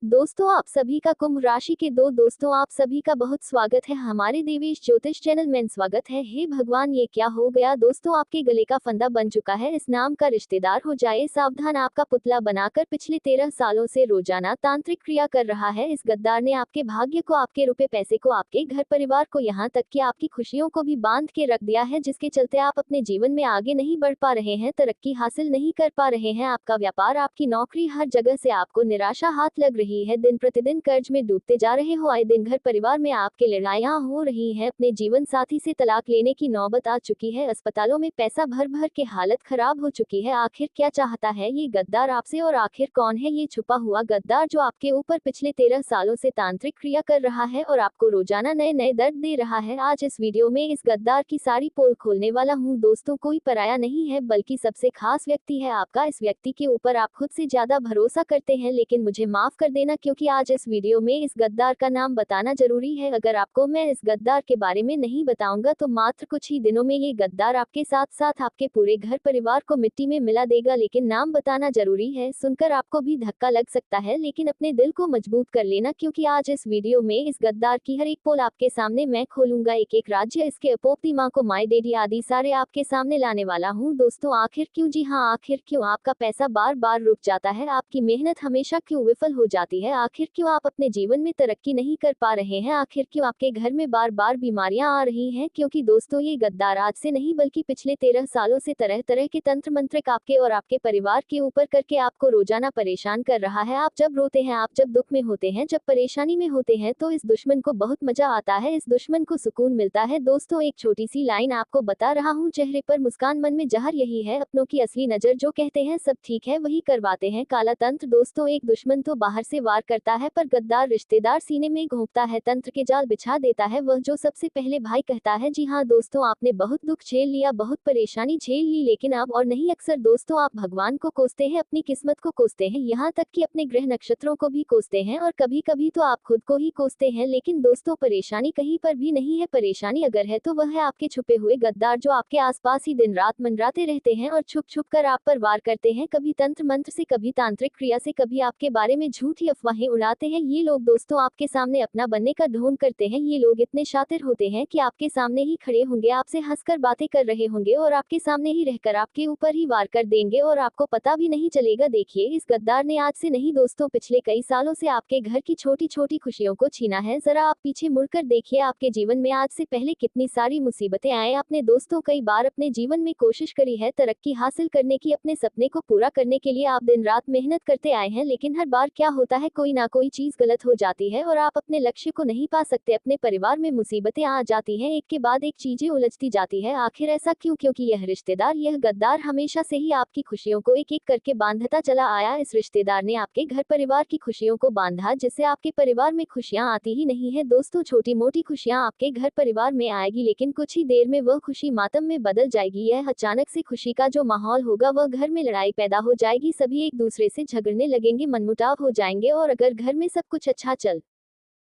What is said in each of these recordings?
दोस्तों आप सभी का कुंभ राशि के दो दोस्तों आप सभी का बहुत स्वागत है हमारे देवेश ज्योतिष चैनल में स्वागत है। हे भगवान ये क्या हो गया दोस्तों, आपके गले का फंदा बन चुका है। इस नाम का रिश्तेदार हो जाए सावधान, आपका पुतला बनाकर पिछले 13 सालों से रोजाना तांत्रिक क्रिया कर रहा है। इस गद्दार ने आपके भाग्य को, आपके रुपए पैसे को, आपके घर परिवार को, यहाँ तक कि आपकी खुशियों को भी बांध के रख दिया है, जिसके चलते आप अपने जीवन में आगे नहीं बढ़ पा रहे हैं, तरक्की हासिल नहीं कर पा रहे हैं। आपका व्यापार, आपकी नौकरी, हर जगह से आपको निराशा हाथ लग रही है। दिन प्रतिदिन कर्ज में डूबते जा रहे हो, आए दिन घर परिवार में आपके लड़ाइयां हो रही हैं, अपने जीवन साथी से तलाक लेने की नौबत आ चुकी है, अस्पतालों में पैसा भर भर के हालत खराब हो चुकी है। आखिर क्या चाहता है ये गद्दार आपसे, और आखिर कौन है ये छुपा हुआ गद्दार जो आपके ऊपर पिछले 13 सालों से तांत्रिक क्रिया कर रहा है और आपको रोजाना नए नए दर्द दे रहा है। आज इस वीडियो में इस गद्दार की सारी पोल खोलने वाला हूँ दोस्तों। कोई पराया नहीं है बल्कि सबसे खास व्यक्ति है आपका। इस व्यक्ति के ऊपर आप खुद से ज्यादा भरोसा करते हैं, लेकिन मुझे माफ कर देना क्योंकि आज इस वीडियो में इस गद्दार का नाम बताना जरूरी है। अगर आपको मैं इस गद्दार के बारे में नहीं बताऊंगा तो मात्र कुछ ही दिनों में ये गद्दार आपके साथ साथ आपके पूरे घर परिवार को मिट्टी में मिला देगा। लेकिन नाम बताना जरूरी है, सुनकर आपको भी धक्का लग सकता है, लेकिन अपने दिल को मजबूत कर लेना क्योंकि आज इस वीडियो में इस गद्दार की हर एक पोल आपके सामने मैं खोलूंगा। एक एक राज्य, इसके अपोक्ति माँ को, माई डेडी आदि सारे आपके सामने लाने वाला हूँ दोस्तों। आखिर क्यों, जी हाँ आखिर क्यों आपका पैसा बार बार रुक जाता है, आपकी मेहनत हमेशा क्यों विफल हो जाती है, आखिर क्यों आप अपने जीवन में तरक्की नहीं कर पा रहे हैं, आखिर क्यों आपके घर में बार बार बीमारियां आ रही हैं। क्योंकि दोस्तों ये गद्दार आज से नहीं बल्कि पिछले 13 सालों से तरह तरह के तंत्र मंत्र आपके और आपके परिवार के ऊपर करके आपको रोजाना परेशान कर रहा है। आप जब रोते हैं, आप जब दुख में होते हैं, जब परेशानी में होते हैं तो इस दुश्मन को बहुत मजा आता है, इस दुश्मन को सुकून मिलता है। दोस्तों एक छोटी सी लाइन आपको बता रहा हूँ, चेहरे पर मुस्कान मन में जहर यही है अपनों की असली नजर, जो कहते हैं सब ठीक है वही करवाते हैं काला तंत्र। दोस्तों एक दुश्मन तो बाहर से वार करता है पर गद्दार रिश्तेदार सीने में घोंपता है, तंत्र के जाल बिछा देता है वह जो सबसे पहले भाई कहता है। जी हाँ दोस्तों आपने बहुत दुख झेल लिया, बहुत परेशानी झेल ली, लेकिन अब और नहीं। अक्सर दोस्तों आप भगवान को कोसते हैं, अपनी किस्मत को कोसते हैं, यहाँ तक कि अपने ग्रह नक्षत्रों को भी कोसते हैं और कभी कभी तो आप खुद को ही कोसते हैं। लेकिन दोस्तों परेशानी कहीं पर भी नहीं है, परेशानी अगर है तो वह है आपके छुपे हुए गद्दार जो आपके आसपास ही दिन रात मंडराते रहते हैं और छुप छुप कर आप पर वार करते हैं, कभी तंत्र मंत्र से, कभी तांत्रिक क्रिया से, कभी आपके बारे में झूठी अफवाहें उड़ाते हैं। ये लोग दोस्तों आपके सामने अपना बनने का ढोंग करते हैं। ये लोग इतने शातिर होते हैं कि आपके सामने ही खड़े होंगे, आपसे हंसकर बातें कर रहे होंगे और आपके सामने ही रहकर आपके ऊपर ही वार कर देंगे और आपको पता भी नहीं चलेगा। देखिए इस गद्दार ने आज से नहीं दोस्तों पिछले कई सालों से आपके घर की छोटी छोटी खुशियों को छीना है। जरा आप पीछे मुड़कर देखिए, आपके जीवन में आज से पहले कितनी सारी मुसीबतें आए। आपने दोस्तों कई बार अपने जीवन में कोशिश करी है तरक्की हासिल करने की, अपने सपने को पूरा करने के लिए आप दिन रात मेहनत करते आए हैं, लेकिन हर बार क्या होता है, कोई ना कोई चीज गलत हो जाती है और आप अपने लक्ष्य को नहीं पा सकते, अपने परिवार में मुसीबतें आ जाती हैं, एक के बाद एक चीजें उलझती जाती है। आखिर ऐसा क्यों? क्योंकि यह रिश्तेदार, यह गद्दार हमेशा से ही आपकी खुशियों को एक एक करके बांधता चला आया। इस रिश्तेदार ने आपके घर परिवार की खुशियों को बांधा, जिससे आपके परिवार में खुशियां आती ही नहीं है। दोस्तों छोटी मोटी खुशियां आपके घर परिवार में आएगी, लेकिन कुछ ही देर में वह खुशी मातम में बदल जाएगी। यह अचानक से खुशी का जो माहौल होगा वह घर में लड़ाई पैदा हो जाएगी, सभी एक दूसरे से झगड़ने लगेंगे, मनमुटाव हो जाएंगे और अगर घर में सब कुछ अच्छा चल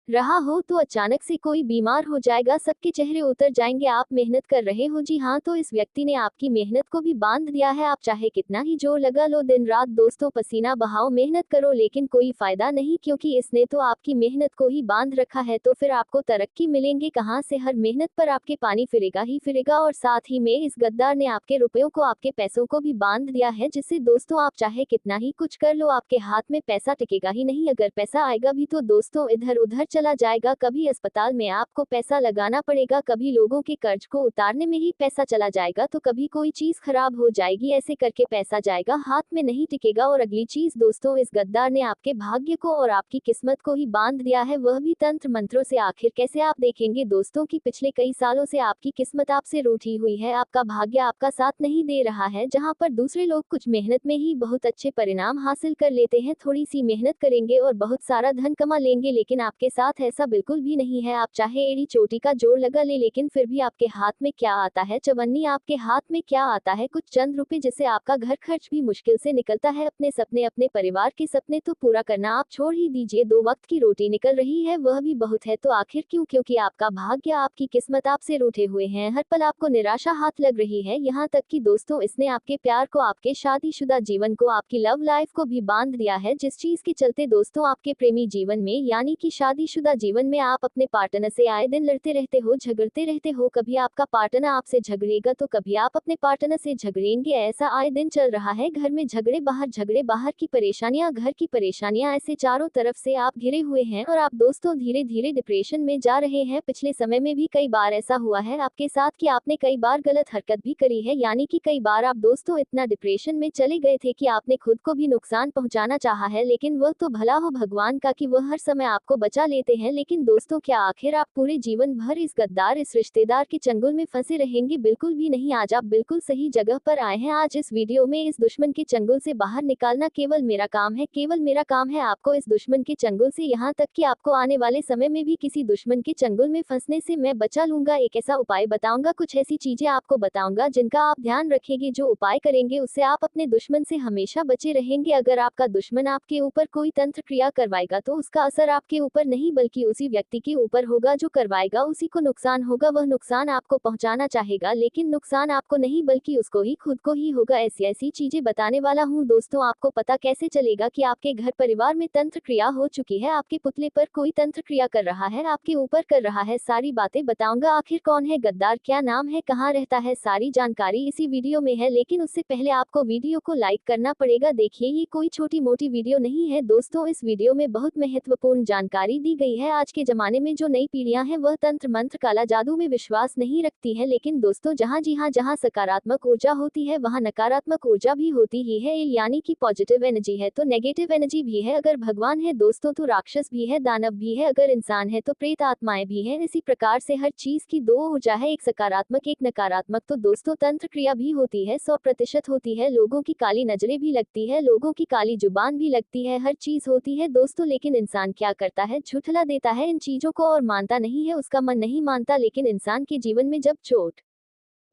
रहा हो तो अचानक से कोई बीमार हो जाएगा, सबके चेहरे उतर जाएंगे। आप मेहनत कर रहे हो, जी हाँ, तो इस व्यक्ति ने आपकी मेहनत को भी बांध दिया है। आप चाहे कितना ही जोर लगा लो, दिन रात दोस्तों पसीना बहाओ, मेहनत करो, लेकिन कोई फायदा नहीं क्योंकि इसने तो आपकी मेहनत को ही बांध रखा है। तो फिर आपको तरक्की मिलेंगे कहाँ से? हर मेहनत पर आपके पानी फिरेगा ही फिरेगा। और साथ ही में इस गद्दार ने आपके रुपयों को, आपके पैसों को भी बांध दिया है, जिससे दोस्तों आप चाहे कितना ही कुछ कर लो आपके हाथ में पैसा टिकेगा ही नहीं। अगर पैसा आएगा भी तो दोस्तों इधर उधर चला जाएगा, कभी अस्पताल में आपको पैसा लगाना पड़ेगा, कभी लोगों के कर्ज को उतारने में ही पैसा चला जाएगा, तो कभी कोई चीज खराब हो जाएगी, ऐसे करके पैसा जाएगा, हाथ में नहीं टिकेगा। और अगली चीज दोस्तों, इस गद्दार ने आपके भाग्य को और आपकी किस्मत को ही बांध दिया है, वह भी तंत्र मंत्रों से। आखिर कैसे? आप देखेंगे दोस्तों कि पिछले कई सालों से आपकी किस्मत आपसे रूठी हुई है, आपका भाग्य आपका साथ नहीं दे रहा है। जहां पर दूसरे लोग कुछ मेहनत में ही बहुत अच्छे परिणाम हासिल कर लेते हैं, थोड़ी सी मेहनत करेंगे और बहुत सारा धन कमा लेंगे, लेकिन आपके साथ साथ ऐसा बिल्कुल भी नहीं है। आप चाहे एड़ी चोटी का जोड़ लगा ले, लेकिन फिर भी आपके हाथ में क्या आता है, चवन्नी आपके हाथ में क्या आता है, कुछ चंद रुपए जिससे आपका घर खर्च भी मुश्किल से निकलता है। अपने सपने, अपने परिवार के सपने तो पूरा करना आप छोड़ ही दीजिए, 2 वक्त की रोटी निकल रही है वह भी बहुत है, तो आखिर क्यों? क्योंकि आपका भाग्य, आपकी किस्मत आपसे रूठे हुए हैं। हर पल आपको निराशा हाथ लग रही है, यहाँ तक कि दोस्तों इसने आपके प्यार को, आपके शादीशुदा जीवन को, आपकी लव लाइफ को भी बांध दिया है। जिस चीज के चलते दोस्तों आपके प्रेमी जीवन में यानी कि शादीशुदा जीवन में आप अपने पार्टनर से आए दिन लड़ते रहते हो, झगड़ते रहते हो। कभी आपका पार्टनर आपसे झगड़ेगा तो कभी आप अपने पार्टनर से झगड़ेंगे, ऐसा आए दिन चल रहा है। घर में झगड़े, बाहर की परेशानियां, घर की परेशानियां, ऐसे चारों तरफ से आप घिरे हुए हैं और आप दोस्तों धीरे धीरे डिप्रेशन में जा रहे हैं। पिछले समय में भी कई बार ऐसा हुआ है आपके साथ कि आपने कई बार गलत हरकत भी करी है, यानी कि कई बार आप दोस्तों इतना डिप्रेशन में चले गए थे कि आपने खुद को भी नुकसान पहुंचाना चाहा है। लेकिन वह तो भला हो भगवान का कि वह हर समय आपको बचा लेते हैं। लेकिन दोस्तों क्या आखिर आप पूरे जीवन भर इस गद्दार, इस रिश्तेदार के चंगुल में फंसे रहेंगे? बिल्कुल भी नहीं। आज आप बिल्कुल सही जगह पर आए हैं। आज इस वीडियो में इस दुश्मन के चंगुल से बाहर निकालना केवल मेरा काम है, केवल मेरा काम है आपको इस दुश्मन के चंगुल से, यहाँ तक कि आपको आने वाले समय में भी किसी दुश्मन के चंगुल में फंसने से मैं बचा लूंगा। एक ऐसा उपाय बताऊंगा, कुछ ऐसी चीजें आपको बताऊंगा जिनका आप ध्यान रखेंगे, जो उपाय करेंगे उससे आप अपने दुश्मन से हमेशा बचे रहेंगे। अगर आपका दुश्मन आपके ऊपर कोई तंत्र क्रिया करवाएगा तो उसका असर आपके ऊपर नहीं बल्कि उसी व्यक्ति के ऊपर होगा जो करवाएगा, उसी को नुकसान होगा। वह नुकसान आपको पहुंचाना चाहेगा लेकिन नुकसान आपको नहीं बल्कि उसको ही, खुद को ही होगा। ऐसी ऐसी चीजें बताने वाला हूँ दोस्तों। आपको पता कैसे चलेगा कि आपके घर परिवार में तंत्र क्रिया हो चुकी है, आपके पुतले पर कोई तंत्र क्रिया कर रहा है, आपके ऊपर कर रहा है? सारी बातें बताऊंगा। आखिर कौन है गद्दार, क्या नाम है, कहाँ रहता है, सारी जानकारी इसी वीडियो में है। लेकिन उससे पहले आपको वीडियो को लाइक करना पड़ेगा। देखिए ये कोई छोटी मोटी वीडियो नहीं है दोस्तों, इस वीडियो में बहुत महत्वपूर्ण जानकारी दी गई है। आज के जमाने में जो नई पीढ़ियां हैं वह तंत्र मंत्र काला जादू में विश्वास नहीं रखती है। लेकिन दोस्तों जहां सकारात्मक ऊर्जा होती है वहां नकारात्मक ऊर्जा भी होती ही है, यानी कि पॉजिटिव एनर्जी है तो नेगेटिव एनर्जी भी है। अगर भगवान है दोस्तों तो राक्षस भी है, दानव भी है, अगर इंसान है तो प्रेत आत्माएं भी है। इसी प्रकार से हर चीज की 2 ऊर्जा है, एक सकारात्मक एक नकारात्मक। तो दोस्तों तंत्र क्रिया भी होती है, 100% होती है। लोगों की काली नजरें भी लगती है, लोगों की काली जुबान भी लगती है, हर चीज होती है दोस्तों। लेकिन इंसान क्या करता है, झुठला देता है इन चीजों को और मानता नहीं है, उसका मन नहीं मानता। लेकिन इंसान के जीवन में जब चोट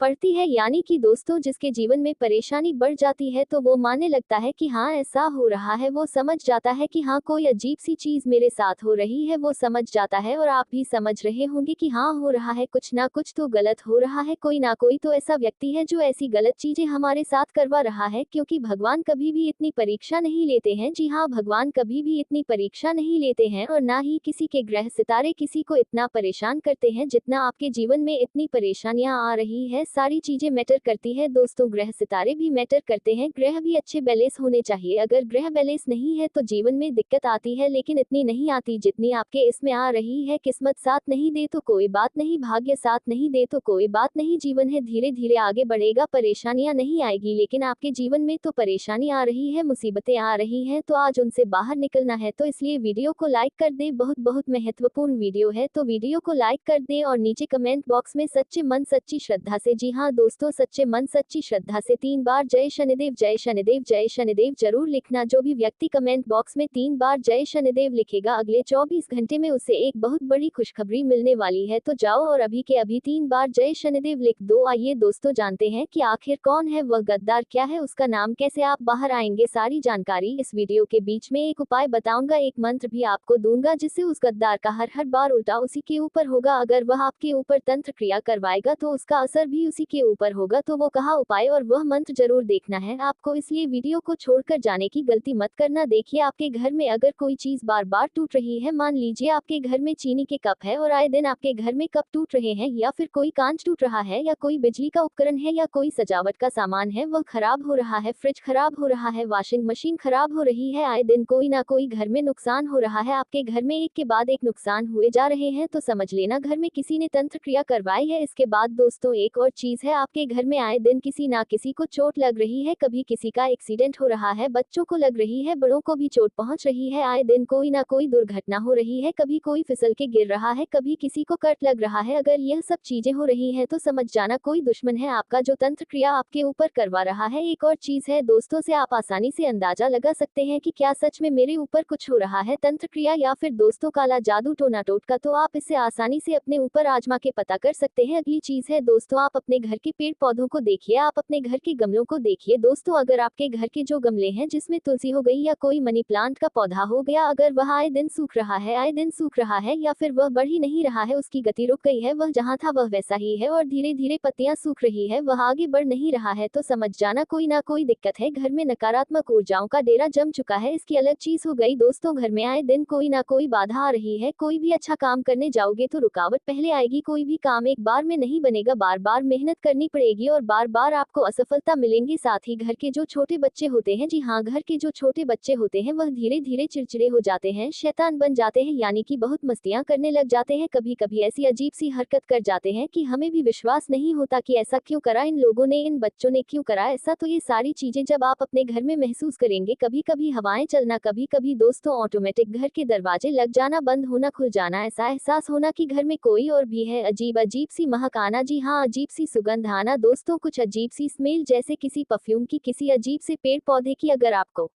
पड़ती है यानी कि दोस्तों जिसके जीवन में परेशानी बढ़ जाती है तो वो मानने लगता है कि हाँ ऐसा हो रहा है, वो समझ जाता है कि हाँ कोई अजीब सी चीज मेरे साथ हो रही है, वो समझ जाता है। और आप भी समझ रहे होंगे कि हाँ हो रहा है, कुछ ना कुछ तो गलत हो रहा है, कोई ना कोई तो ऐसा व्यक्ति है जो ऐसी गलत चीजें हमारे साथ करवा रहा है। क्योंकि भगवान कभी भी इतनी परीक्षा नहीं लेते हैं, जी हाँ भगवान कभी भी इतनी परीक्षा नहीं लेते हैं और ना ही किसी के ग्रह सितारे किसी को इतना परेशान करते हैं जितना आपके जीवन में इतनी परेशानियां आ रही है। सारी चीजें मैटर करती है दोस्तों, ग्रह सितारे भी मैटर करते हैं, ग्रह भी अच्छे बैलेंस होने चाहिए। अगर ग्रह बैलेंस नहीं है तो जीवन में दिक्कत आती है, लेकिन इतनी नहीं आती जितनी आपके इसमें आ रही है। किस्मत साथ नहीं दे तो कोई बात नहीं, भाग्य साथ नहीं दे तो कोई बात नहीं, जीवन है धीरे धीरे आगे बढ़ेगा, परेशानियां नहीं आएगी। लेकिन आपके जीवन में तो परेशानी आ रही है, मुसीबतें आ रही हैं, तो आज उनसे बाहर निकलना है। तो इसलिए वीडियो को लाइक कर दे, बहुत बहुत महत्वपूर्ण वीडियो है तो वीडियो को लाइक कर दे और नीचे कमेंट बॉक्स में सच्चे मन सच्ची श्रद्धा से, जी हाँ दोस्तों सच्चे मन सच्ची श्रद्धा से 3 बार जय शनिदेव जय शनिदेव जय शनिदेव जरूर लिखना। जो भी व्यक्ति कमेंट बॉक्स में 3 बार जय शनिदेव लिखेगा अगले 24 घंटे में उसे एक बहुत बड़ी खुशखबरी मिलने वाली है। तो जाओ और अभी के अभी 3 बार जय शनिदेव लिख दो। आइए दोस्तों जानते हैं कि आखिर कौन है वह गद्दार, क्या है उसका नाम, कैसे आप बाहर आएंगे, सारी जानकारी इस वीडियो के बीच में। एक उपाय बताऊंगा, एक मंत्र भी आपको दूंगा जिससे उस गद्दार का हर बार उल्टा उसी के ऊपर होगा। अगर वह आपके ऊपर तंत्र क्रिया करवाएगा तो उसका असर भी उसी के ऊपर होगा। तो वो कहा उपाय और वह मंत्र जरूर देखना है आपको, इसलिए वीडियो को छोड़कर जाने की गलती मत करना। देखिए आपके घर में अगर कोई चीज बार बार टूट रही है, मान लीजिए आपके घर में चीनी के कप है और आए दिन आपके घर में कप टूट रहे हैं, या फिर कोई कांच टूट रहा है, या कोई बिजली का उपकरण है, या कोई सजावट का सामान है वह खराब हो रहा है, फ्रिज खराब हो रहा है, वॉशिंग मशीन खराब हो रही है, आए दिन कोई ना कोई घर में नुकसान हो रहा है, आपके घर में एक के बाद एक नुकसान हुए जा रहे हैं, तो समझ लेना घर में किसी ने तंत्र क्रिया करवाई है। इसके बाद दोस्तों एक और चीज है, आपके घर में आए दिन किसी ना किसी को चोट लग रही है, कभी किसी का एक्सीडेंट हो रहा है, बच्चों को लग रही है, बड़ों को भी चोट पहुंच रही है, आए दिन कोई ना कोई दुर्घटना हो रही है, कभी कोई फिसल के गिर रहा है, कभी किसी को कट लग रहा है। अगर यह सब चीजें हो रही हैं तो समझ जाना कोई दुश्मन है आपका जो तंत्र क्रिया आपके ऊपर करवा रहा है। एक और चीज है दोस्तों, से आप आसानी से अंदाजा लगा सकते हैं कि क्या सच में मेरे ऊपर कुछ हो रहा है, तंत्र क्रिया या फिर दोस्तों काला जादू टोना टोटका, तो आप इसे आसानी से अपने ऊपर आजमा के पता कर सकते हैं। अगली चीज है दोस्तों, आप अपने घर के पेड़ पौधों को देखिए, आप अपने घर के गमलों को देखिए दोस्तों। अगर आपके घर के जो गमले हैं जिसमें तुलसी हो गई या कोई मनी प्लांट का पौधा हो गया, अगर वह आए दिन सूख रहा है, आए दिन सूख रहा है, या फिर वह बढ़ ही नहीं रहा है, उसकी गति रुक गई है, वह जहाँ था वह वैसा ही है और धीरे धीरे पत्तियां सूख रही है, वह आगे बढ़ नहीं रहा है, तो समझ जाना कोई ना कोई दिक्कत है, घर में नकारात्मक ऊर्जाओं का डेरा जम चुका है। इसकी अलग चीज हो गई दोस्तों, घर में आए दिन कोई ना कोई बाधा आ रही है, कोई भी अच्छा काम करने जाओगे तो रुकावट पहले आएगी, कोई भी काम एक बार में नहीं बनेगा, बार बार मेहनत करनी पड़ेगी और बार बार आपको असफलता मिलेंगी। साथ ही घर के जो छोटे बच्चे होते हैं, जी हाँ, घर के जो छोटे बच्चे होते हैं वह धीरे धीरे चिड़चिड़े हो जाते हैं, शैतान बन जाते हैं, यानी कि बहुत मस्तियां करने लग जाते हैं, कभी कभी ऐसी अजीब सी हरकत कर जाते हैं कि हमें भी विश्वास नहीं होता कि ऐसा क्यों करा इन लोगों ने, इन बच्चों ने क्यों करा ऐसा। तो ये सारी चीजें जब आप अपने घर में महसूस करेंगे, कभी कभी हवाएं चलना, कभी कभी दोस्तों ऑटोमेटिक घर के दरवाजे लग जाना, बंद होना, खुल जाना, ऐसा एहसास होना कि घर में कोई और भी है, अजीब अजीब सी महक आना, जी हाँ, अजीब सी सुगंध आना दोस्तों, कुछ अजीब सी स्मेल, जैसे किसी परफ्यूम की, किसी अजीब से पेड़ पौधे की। अगर आपको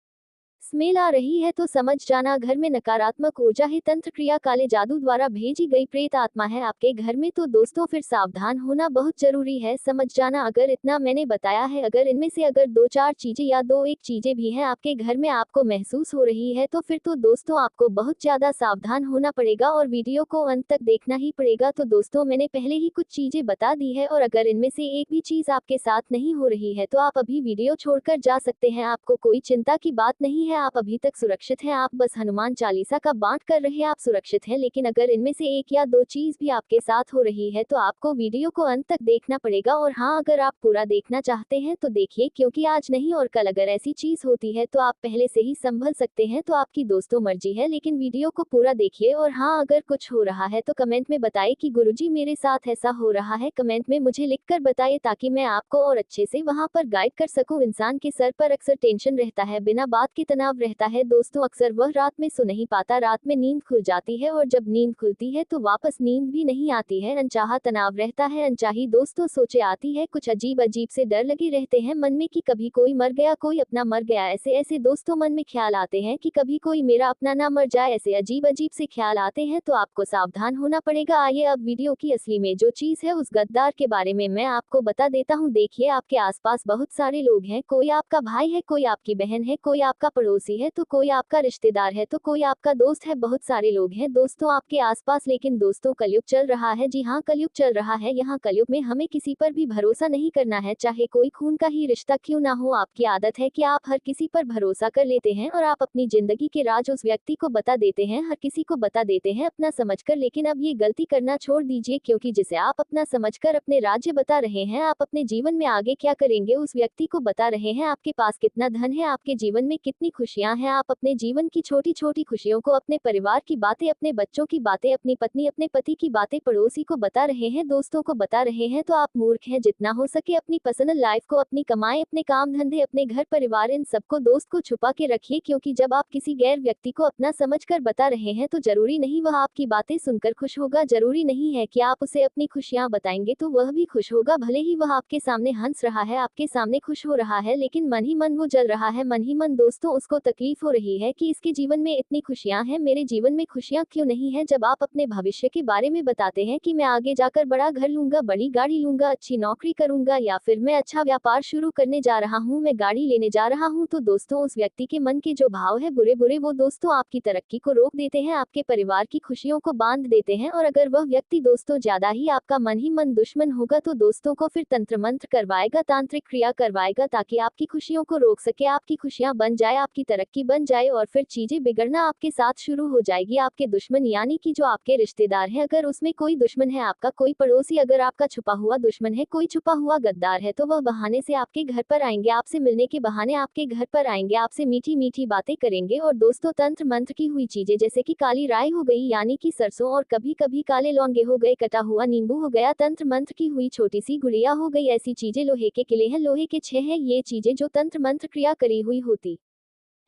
स्मेल आ रही है तो समझ जाना घर में नकारात्मक ऊर्जा है, तंत्र क्रिया काले जादू द्वारा भेजी गई प्रेत आत्मा है आपके घर में। तो दोस्तों फिर सावधान होना बहुत जरूरी है, समझ जाना। अगर इतना मैंने बताया है, अगर इनमें से अगर दो चार चीजें या दो एक चीजें भी हैं आपके घर में आपको महसूस हो रही है, तो फिर तो दोस्तों आपको बहुत ज्यादा सावधान होना पड़ेगा और वीडियो को अंत तक देखना ही पड़ेगा। तो दोस्तों मैंने पहले ही कुछ चीजें बता दी है और अगर इनमें से एक भी चीज आपके साथ नहीं हो रही है तो आप अभी वीडियो छोड़कर जा सकते हैं, आपको कोई चिंता की बात नहीं है, आप अभी तक सुरक्षित हैं, आप बस हनुमान चालीसा का पाठ कर रहे हैं, आप सुरक्षित हैं। लेकिन अगर इनमें से एक या दो चीज भी आपके साथ हो रही है तो आपको वीडियो को अंत तक देखना पड़ेगा। और हाँ, अगर आप पूरा देखना चाहते हैं तो देखिए, क्योंकि आज नहीं और कल अगर ऐसी चीज होती है तो आप पहले से ही संभल सकते हैं, तो आपकी दोस्तों मर्जी है, लेकिन वीडियो को पूरा देखिए। और हाँ, अगर कुछ हो रहा है तो कमेंट में बताइए कि गुरुजी मेरे साथ ऐसा हो रहा है, कमेंट में मुझे लिखकर बताइए ताकि मैं आपको और अच्छे से वहां पर गाइड कर सकूं। इंसान के सर पर अक्सर टेंशन रहता है, बिना बात के तनाव रहता है दोस्तों, अक्सर वह रात में सो नहीं पाता, रात में नींद खुल जाती है और जब नींद खुलती है तो वापस नींद भी नहीं आती है, अनचाहा तनाव रहता है, अनचाही दोस्तों सोचे आती है, कुछ अजीब अजीब से डर लगे रहते हैं मन में कि कभी कोई मर गया, कोई अपना मर गया, ऐसे ऐसे दोस्तों मन में ख्याल आते हैं कि कभी कोई मेरा अपना ना मर जाए, ऐसे अजीब अजीब से ख्याल आते हैं, तो आपको सावधान होना पड़ेगा। आइए अब वीडियो की असली में जो चीज है उस गद्दार के बारे में मैं आपको बता देता हूँ। देखिए, आपके आसपास बहुत सारे लोग हैं, कोई आपका भाई है, कोई आपकी बहन है, कोई आपका पड़ोसी है, तो कोई आपका रिश्तेदार है, तो कोई आपका दोस्त है, बहुत सारे लोग हैं दोस्तों आपके आसपास। लेकिन दोस्तों कलयुग चल रहा है, जी हाँ, कलयुग चल रहा है, यहाँ कलयुग में हमें किसी पर भी भरोसा नहीं करना है, चाहे कोई खून का ही रिश्ता क्यों ना हो। आपकी आदत है कि आप हर किसी पर भरोसा कर लेते हैं और आप अपनी जिंदगी के राज उस व्यक्ति को बता देते हैं, हर किसी को बता देते हैं अपना समझकर। लेकिन अब ये गलती करना छोड़ दीजिए, क्योंकि जिसे आप अपना समझकर अपने राज्य बता रहे हैं, आप अपने जीवन में आगे क्या करेंगे उस व्यक्ति को बता रहे हैं, आपके पास कितना धन है, आपके जीवन में कितनी खुशियां हैं, आप अपने जीवन की छोटी छोटी खुशियों को, अपने परिवार की बातें, अपने बच्चों की बातें, अपनी पत्नी अपने पति की बातें पड़ोसी को बता रहे हैं, दोस्तों को बता रहे हैं, तो आप मूर्ख हैं। जितना हो सके अपनी पर्सनल लाइफ को, अपनी कमाई, अपने काम धंधे, अपने घर परिवार, इन सबको दोस्त को छुपा के रखिए, क्योंकि जब आप किसी गैर व्यक्ति को अपना समझकर बता रहे हैं तो जरूरी नहीं वह आपकी बातें सुनकर खुश होगा, जरूरी नहीं है कि आप उसे अपनी खुशियां बताएंगे तो वह भी खुश होगा, भले ही वह आपके सामने हंस रहा है, आपके सामने खुश हो रहा है, लेकिन मन ही मन वो जल रहा है, मन ही मन दोस्तों उसको तकलीफ हो रही है कि इसके जीवन में इतनी खुशियां हैं, मेरे जीवन में खुशियां क्यों नहीं है। जब आप अपने भविष्य के बारे में बताते हैं कि मैं आगे जाकर बड़ा घर लूंगा, बड़ी गाड़ी लूंगा, अच्छी नौकरी करूंगा, या फिर मैं अच्छा व्यापार शुरू करने जा रहा हूं, मैं गाड़ी लेने जा रहा हूं, तो दोस्तों उस व्यक्ति के मन के जो भाव है बुरे बुरे, वो दोस्तों आपकी तरक्की को रोक देते हैं, आपके परिवार की खुशियों को बांध देते हैं। और अगर वह व्यक्ति दोस्तों ज्यादा ही आपका मन ही मन दुश्मन होगा तो दोस्तों को फिर तंत्र मंत्र करवाएगा, तांत्रिक क्रिया करवाएगा, ताकि आपकी खुशियों को रोक सके, आपकी खुशियां बन जाए, आपकी आपकी तरक्की बन जाए और फिर चीजें बिगड़ना आपके साथ शुरू हो जाएगी। आपके दुश्मन यानी कि जो आपके रिश्तेदार हैं, अगर उसमें कोई दुश्मन है, आपका कोई पड़ोसी अगर आपका छुपा हुआ दुश्मन है, कोई छुपा हुआ गद्दार है, तो वह बहाने से आपके घर पर आएंगे, आपसे मिलने के बहाने आपके घर पर आएंगे, आपसे मीठी मीठी बातें करेंगे। और दोस्तों, तंत्र मंत्र की हुई चीजें जैसे कि काली राई हो गई यानी कि सरसों, और कभी कभी काले लौंगे हो गए, कटा हुआ नींबू हो गया, तंत्र मंत्र की हुई छोटी सी गुड़िया हो गई, ऐसी चीजें, लोहे के किले हैं, लोहे के छह हैं, ये चीजें जो तंत्र मंत्र क्रिया करी हुई होती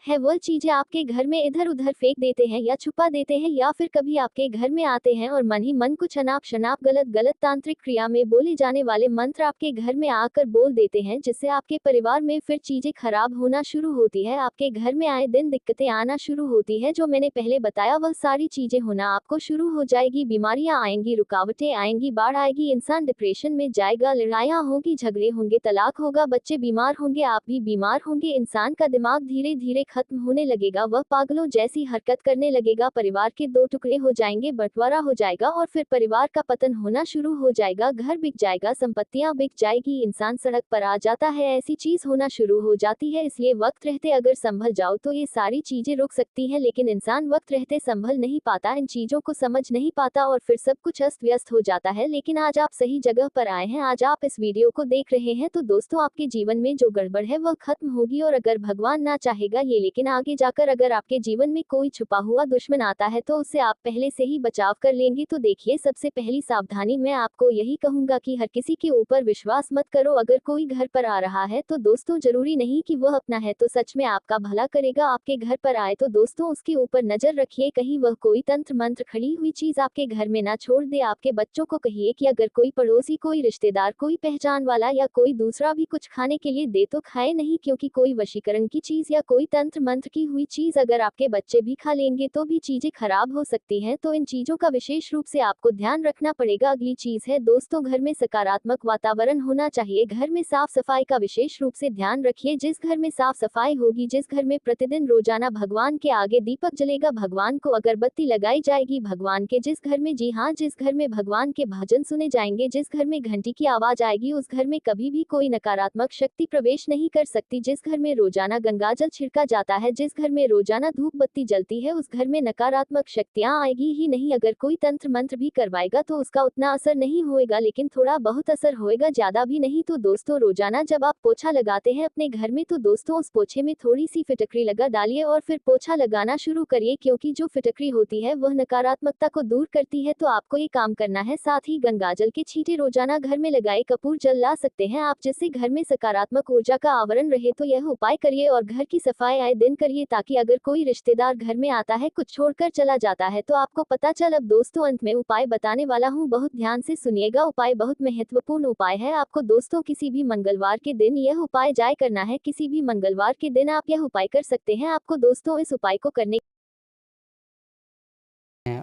है, वह चीजें आपके घर में इधर उधर फेंक देते हैं या छुपा देते हैं, या फिर कभी आपके घर में आते हैं और मन ही मन कुछ अनाप शनाप गलत गलत तांत्रिक क्रिया में बोले जाने वाले मंत्र आपके घर में आकर बोल देते हैं, जिससे आपके परिवार में फिर चीजें खराब होना शुरू होती है। आपके घर में आए दिन दिक्कतें आना शुरू होती है। जो मैंने पहले बताया वह सारी चीजें होना आपको शुरू हो जाएगी। बीमारियां आएंगी, रुकावटें आएंगी, बाढ़ आएगी, इंसान डिप्रेशन में जाएगा, लड़ाइयां होगी, झगड़े होंगे, तलाक होगा, बच्चे बीमार होंगे, आप भी बीमार होंगे, इंसान का दिमाग धीरे धीरे खत्म होने लगेगा, वह पागलों जैसी हरकत करने लगेगा, परिवार के दो टुकड़े हो जाएंगे, बंटवारा हो जाएगा और फिर परिवार का पतन होना शुरू हो जाएगा, घर बिक जाएगा, संपत्तियां बिक जाएगी, इंसान सड़क पर आ जाता है, ऐसी चीज होना शुरू हो जाती है। इसलिए वक्त रहते अगर संभल जाओ तो ये सारी चीजें रुक सकती हैं, लेकिन इंसान वक्त रहते संभल नहीं पाता, इन चीजों को समझ नहीं पाता और फिर सब कुछ अस्त व्यस्त हो जाता है। लेकिन आज आप सही जगह पर आए हैं, आज आप इस वीडियो को देख रहे हैं, तो दोस्तों आपके जीवन में जो गड़बड़ है वह खत्म होगी। और अगर भगवान ना चाहेगा ये, लेकिन आगे जाकर अगर आपके जीवन में कोई छुपा हुआ दुश्मन आता है तो उससे आप पहले से ही बचाव कर लेंगे। तो देखिए, सबसे पहली सावधानी मैं आपको यही कहूंगा कि हर किसी के ऊपर विश्वास मत करो। अगर कोई घर पर आ रहा है तो दोस्तों जरूरी नहीं कि वह अपना है, तो सच में आपका भला करेगा। आपके घर पर आए तो दोस्तों उसके ऊपर नजर रखिए, कहीं वह कोई तंत्र मंत्र खड़ी हुई चीज आपके घर में ना छोड़ दे। आपके बच्चों को कहिए कि अगर कोई पड़ोसी, कोई रिश्तेदार, कोई पहचान वाला या कोई दूसरा भी कुछ खाने के लिए दे तो खाए नहीं, क्योंकि कोई वशीकरण की चीज या कोई तंत्र मंत्र की हुई चीज अगर आपके बच्चे भी खा लेंगे तो भी चीजें खराब हो सकती हैं। तो इन चीजों का विशेष रूप से आपको ध्यान रखना पड़ेगा। अगली चीज है दोस्तों, घर में सकारात्मक वातावरण होना चाहिए। घर में साफ सफाई का विशेष रूप से ध्यान रखिए। जिस घर में साफ सफाई होगी, जिस घर में प्रतिदिन रोजाना भगवान के आगे दीपक जलेगा, भगवान को अगरबत्ती लगाई जाएगी, भगवान के जिस घर में, जी हाँ, जिस घर में भगवान के भजन सुने जाएंगे, जिस घर में घंटी की आवाज आएगी, उस घर में कभी भी कोई नकारात्मक शक्ति प्रवेश नहीं कर सकती। जिस घर में रोजाना गंगाजल छिड़का जाता है, जिस घर में रोजाना धूप बत्ती जलती है, उस घर में नकारात्मक शक्तियां आएगी ही नहीं। अगर कोई तंत्र मंत्र भी करवाएगा तो उसका उतना असर नहीं होएगा, लेकिन थोड़ा बहुत असर होएगा, ज्यादा भी नहीं। तो दोस्तों, रोजाना जब आप पोछा लगाते हैं अपने घर में, तो दोस्तों उस पोछे में थोड़ी सी फिटकरी लगा डालिए और फिर पोछा लगाना शुरू करिए, क्योंकि जो फिटकरी होती है वह नकारात्मकता को दूर करती है। तो आपको ये काम करना है। साथ ही गंगाजल के छींटे रोजाना घर में लगाए, कपूर जल ला सकते हैं आप, जिससे घर में सकारात्मक ऊर्जा का आवरण रहे। तो यह उपाय करिए और घर की सफाई आए दिन करिए, ताकि अगर कोई रिश्तेदार घर में आता है, कुछ छोड़कर चला जाता है, तो आपको पता चल। अब दोस्तों अंत में उपाय बताने वाला हूँ, बहुत ध्यान से सुनिएगा। उपाय बहुत महत्वपूर्ण उपाय है। आपको दोस्तों किसी भी मंगलवार के दिन यह उपाय जाय करना है। किसी भी मंगलवार के दिन आप यह उपाय कर सकते हैं। आपको दोस्तों इस उपाय को करने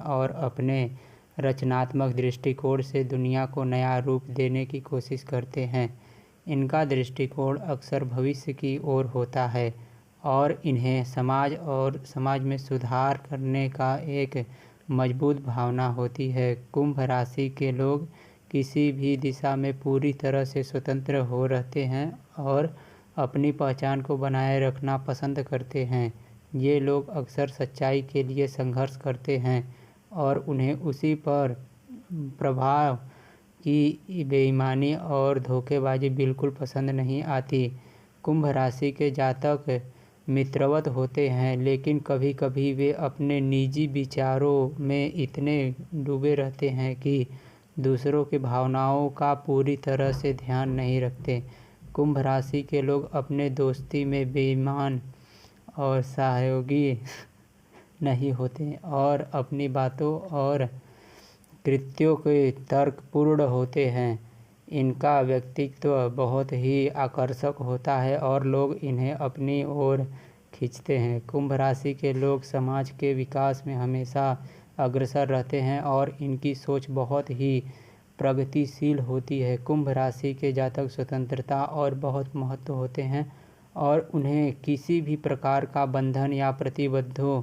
और अपने रचनात्मक दृष्टिकोण से दुनिया को नया रूप देने की कोशिश करते हैं। इनका दृष्टिकोण अक्सर भविष्य की ओर होता है और इन्हें समाज में सुधार करने का एक मजबूत भावना होती है। कुंभ राशि के लोग किसी भी दिशा में पूरी तरह से स्वतंत्र हो रहते हैं और अपनी पहचान को बनाए रखना पसंद करते हैं। ये लोग अक्सर सच्चाई के लिए संघर्ष करते हैं और उन्हें उसी पर प्रभाव की बेईमानी और धोखेबाजी बिल्कुल पसंद नहीं आती। कुंभ राशि के जातक मित्रवत होते हैं, लेकिन कभी कभी वे अपने निजी विचारों में इतने डूबे रहते हैं कि दूसरों की भावनाओं का पूरी तरह से ध्यान नहीं रखते। कुंभ राशि के लोग अपने दोस्ती में बेईमान और सहयोगी नहीं होते और अपनी बातों और कृत्यों के तर्कपूर्ण होते हैं। इनका व्यक्तित्व बहुत ही आकर्षक होता है और लोग इन्हें अपनी ओर खींचते हैं। कुंभ राशि के लोग समाज के विकास में हमेशा अग्रसर रहते हैं और इनकी सोच बहुत ही प्रगतिशील होती है। कुंभ राशि के जातक स्वतंत्रता और बहुत महत्व होते हैं और उन्हें किसी भी प्रकार का बंधन या प्रतिबद्धों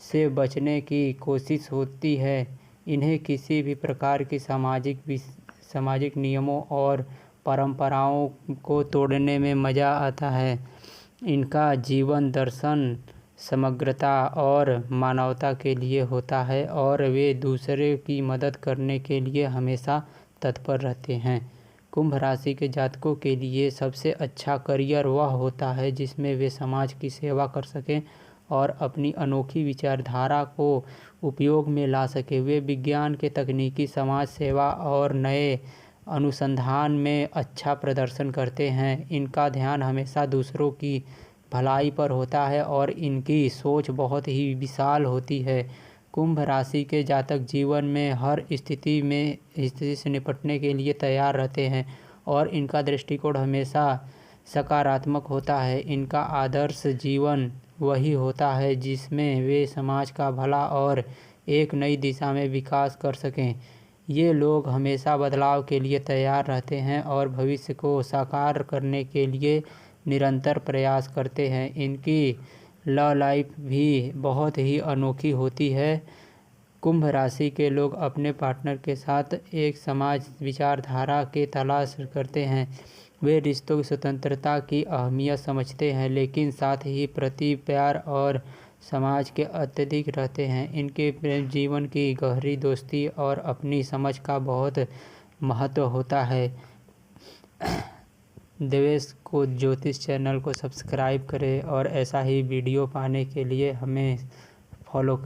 से बचने की कोशिश होती है। इन्हें किसी भी प्रकार की सामाजिक नियमों और परंपराओं को तोड़ने में मज़ा आता है। इनका जीवन दर्शन समग्रता और मानवता के लिए होता है और वे दूसरे की मदद करने के लिए हमेशा तत्पर रहते हैं। कुंभ राशि के जातकों के लिए सबसे अच्छा करियर वह होता है जिसमें वे समाज की सेवा कर सकें और अपनी अनोखी विचारधारा को उपयोग में ला सकें। वे विज्ञान के तकनीकी, समाज सेवा और नए अनुसंधान में अच्छा प्रदर्शन करते हैं। इनका ध्यान हमेशा दूसरों की भलाई पर होता है और इनकी सोच बहुत ही विशाल होती है। कुंभ राशि के जातक जीवन में हर स्थिति से निपटने के लिए तैयार रहते हैं और इनका दृष्टिकोण हमेशा सकारात्मक होता है। इनका आदर्श जीवन वही होता है जिसमें वे समाज का भला और एक नई दिशा में विकास कर सकें। ये लोग हमेशा बदलाव के लिए तैयार रहते हैं और भविष्य को साकार करने के लिए निरंतर प्रयास करते हैं। इनकी लव लाइफ भी बहुत ही अनोखी होती है। कुंभ राशि के लोग अपने पार्टनर के साथ एक समाज विचारधारा के तलाश करते हैं। वे रिश्तों की स्वतंत्रता की अहमियत समझते हैं लेकिन साथ ही प्रति प्यार और समाज के अत्यधिक रहते हैं। इनके प्रेम जीवन की गहरी दोस्ती और अपनी समझ का बहुत महत्व होता है। देवेश को ज्योतिष चैनल को सब्सक्राइब करें और ऐसा ही वीडियो पाने के लिए हमें फॉलो करें।